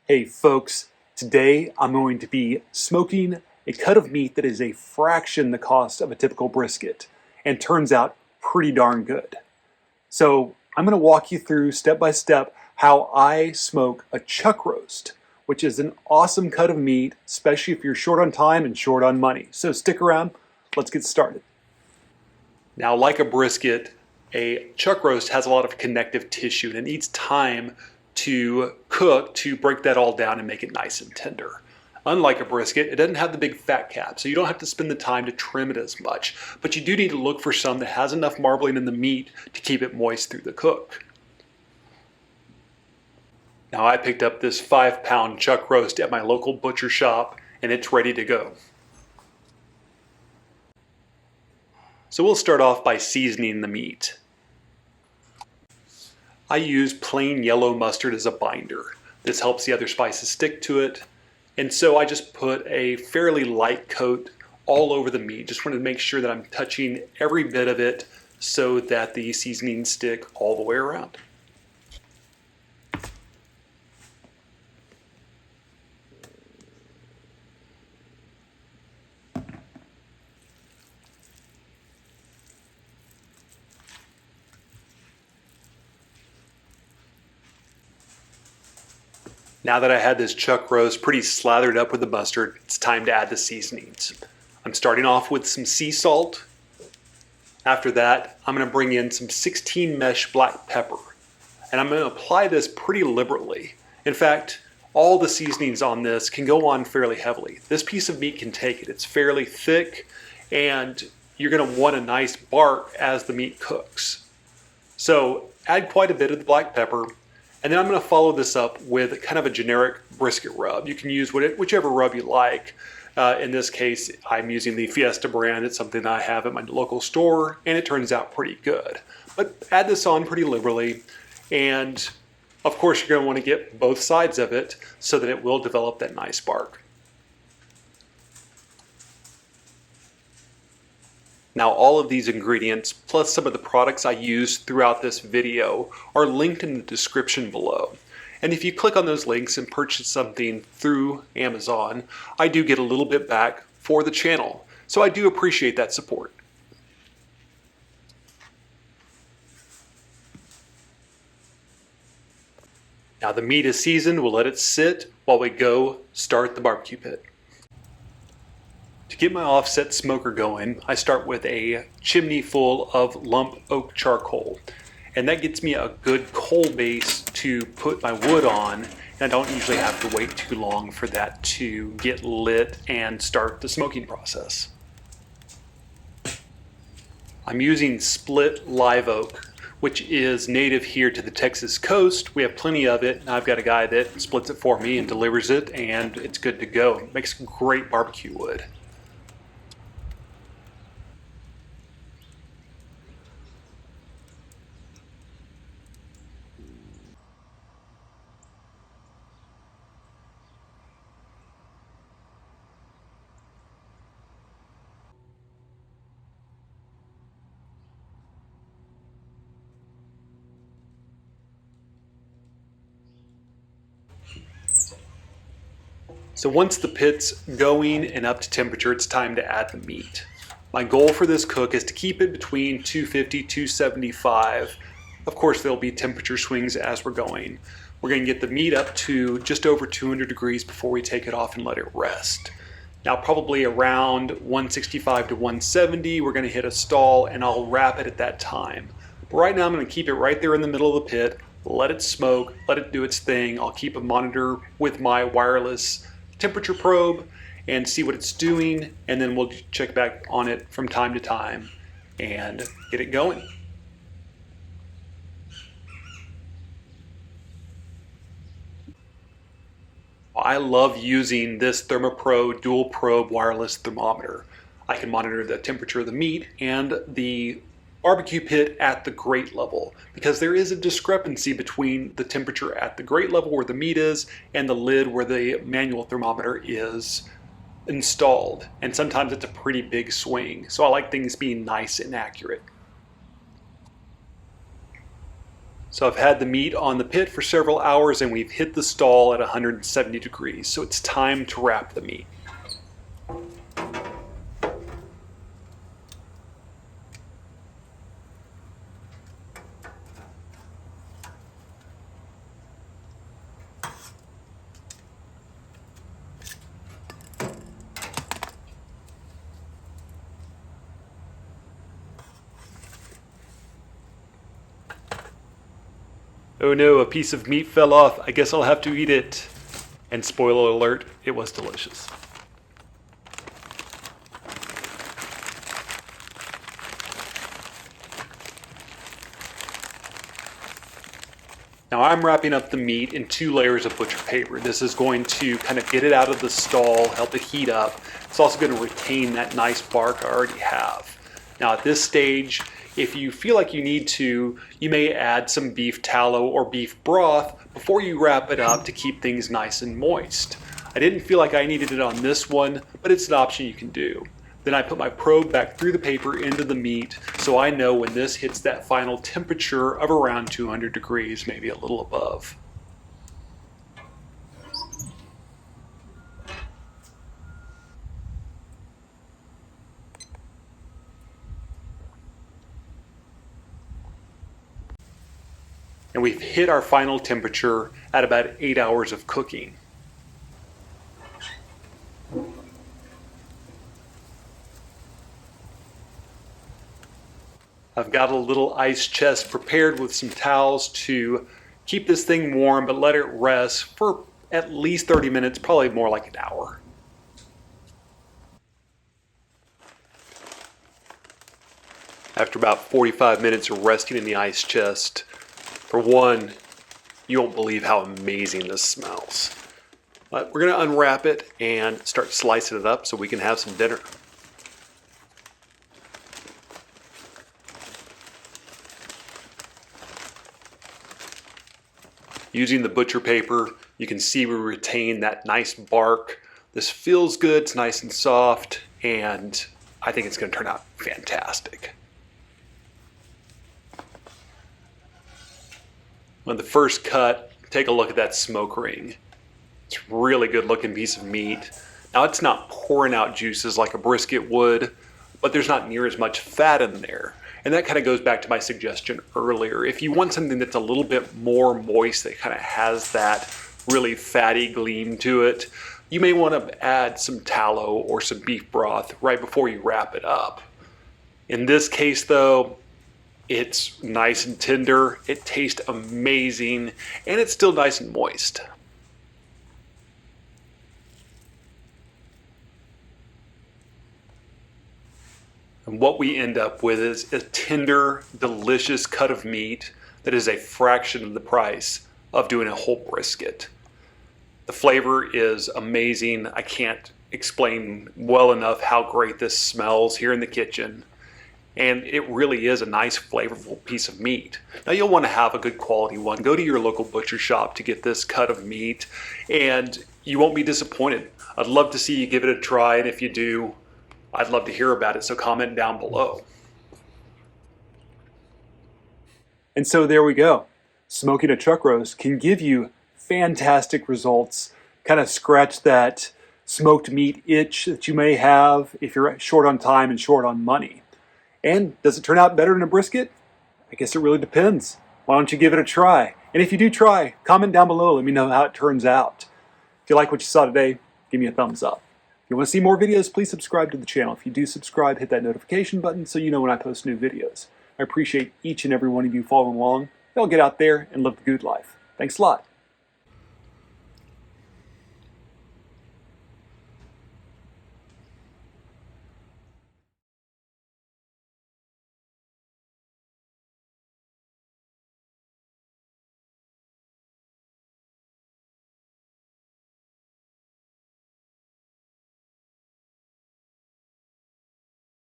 Hey folks, today I'm going to be smoking a cut of meat that is a fraction the cost of a typical brisket and turns out pretty darn good. So I'm going to walk you through step by step how I smoke a chuck roast, which is an awesome cut of meat, especially if you're short on time and short on money. So stick around, let's get started. Now, like a brisket, a chuck roast has a lot of connective tissue and it needs time to cook to break that all down and make it nice and tender. Unlike a brisket, it doesn't have the big fat cap, so you don't have to spend the time to trim it as much, but you do need to look for some that has enough marbling in the meat to keep it moist through the cook. Now, I picked up this 5-pound chuck roast at my local butcher shop and it's ready to go. So we'll start off by seasoning the meat. I use plain yellow mustard as a binder. This helps the other spices stick to it. And so I just put a fairly light coat all over the meat. Just wanted to make sure that I'm touching every bit of it so that the seasonings stick all the way around. Now that I had this chuck roast pretty slathered up with the mustard, it's time to add the seasonings. I'm starting off with some sea salt. After that, I'm going to bring in some 16 mesh black pepper. And I'm going to apply this pretty liberally. In fact, all the seasonings on this can go on fairly heavily. This piece of meat can take it. It's fairly thick and you're going to want a nice bark as the meat cooks. So add quite a bit of the black pepper. And then I'm going to follow this up with kind of a generic brisket rub. You can use whichever rub you like. In this case, I'm using the Fiesta brand. It's something that I have at my local store, and it turns out pretty good. But add this on pretty liberally, and of course you're going to want to get both sides of it so that it will develop that nice bark. Now, all of these ingredients, plus some of the products I use throughout this video, are linked in the description below. And if you click on those links and purchase something through Amazon, I do get a little bit back for the channel. So I do appreciate that support. Now the meat is seasoned, we'll let it sit while we go start the barbecue pit. To get my offset smoker going, I start with a chimney full of lump oak charcoal. And that gets me a good coal base to put my wood on. And I don't usually have to wait too long for that to get lit and start the smoking process. I'm using split live oak, which is native here to the Texas coast. We have plenty of it. And I've got a guy that splits it for me and delivers it, and it's good to go. It makes great barbecue wood. So once the pit's going and up to temperature, it's time to add the meat. My goal for this cook is to keep it between 250, 275. Of course, there'll be temperature swings as we're going. We're going to get the meat up to just over 200 degrees before we take it off and let it rest. Now, probably around 165 to 170, we're going to hit a stall and I'll wrap it at that time. But right now, I'm going to keep it right there in the middle of the pit, let it smoke, let it do its thing. I'll keep a monitor with my wireless temperature probe and see what it's doing, and then we'll check back on it from time to time and get it going. I love using this ThermoPro dual probe wireless thermometer. I can monitor the temperature of the meat and the barbecue pit at the grate level, because there is a discrepancy between the temperature at the grate level where the meat is and the lid where the manual thermometer is installed, and sometimes it's a pretty big swing. So I like things being nice and accurate. So I've had the meat on the pit for several hours and we've hit the stall at 170 degrees. So it's time to wrap the meat. Oh no, a piece of meat fell off. I guess I'll have to eat it. And spoiler alert, it was delicious. Now I'm wrapping up the meat in 2 layers of butcher paper. This is going to kind of get it out of the stall, help it heat up. It's also going to retain that nice bark I already have. Now at this stage, if you feel like you need to, you may add some beef tallow or beef broth before you wrap it up to keep things nice and moist. I didn't feel like I needed it on this one, but it's an option you can do. Then I put my probe back through the paper into the meat so I know when this hits that final temperature of around 200 degrees, maybe a little above. And we've hit our final temperature at about 8 hours of cooking. I've got a little ice chest prepared with some towels to keep this thing warm, but let it rest for at least 30 minutes, probably more like an hour. After about 45 minutes of resting in the ice chest, for one, you won't believe how amazing this smells. But we're going to unwrap it and start slicing it up so we can have some dinner. Using the butcher paper, you can see we retain that nice bark. This feels good, it's nice and soft, and I think it's going to turn out fantastic. On the first cut, take a look at that smoke ring. It's a really good looking piece of meat. Now it's not pouring out juices like a brisket would, but there's not near as much fat in there. And that kind of goes back to my suggestion earlier. If you want something that's a little bit more moist, that kind of has that really fatty gleam to it, you may want to add some tallow or some beef broth right before you wrap it up. In this case though, it's nice and tender, it tastes amazing, and it's still nice and moist. And what we end up with is a tender, delicious cut of meat that is a fraction of the price of doing a whole brisket. The flavor is amazing. I can't explain well enough how great this smells here in the kitchen. And it really is a nice, flavorful piece of meat. Now you'll want to have a good quality one. Go to your local butcher shop to get this cut of meat, and you won't be disappointed. I'd love to see you give it a try, and if you do, I'd love to hear about it, so comment down below. And so there we go. Smoking a chuck roast can give you fantastic results. Kind of scratch that smoked meat itch that you may have if you're short on time and short on money. And does it turn out better than a brisket? I guess it really depends. Why don't you give it a try? And if you do try, comment down below. Let me know how it turns out. If you like what you saw today, give me a thumbs up. If you want to see more videos, please subscribe to the channel. If you do subscribe, hit that notification button so you know when I post new videos. I appreciate each and every one of you following along. Y'all get out there and live the good life. Thanks a lot.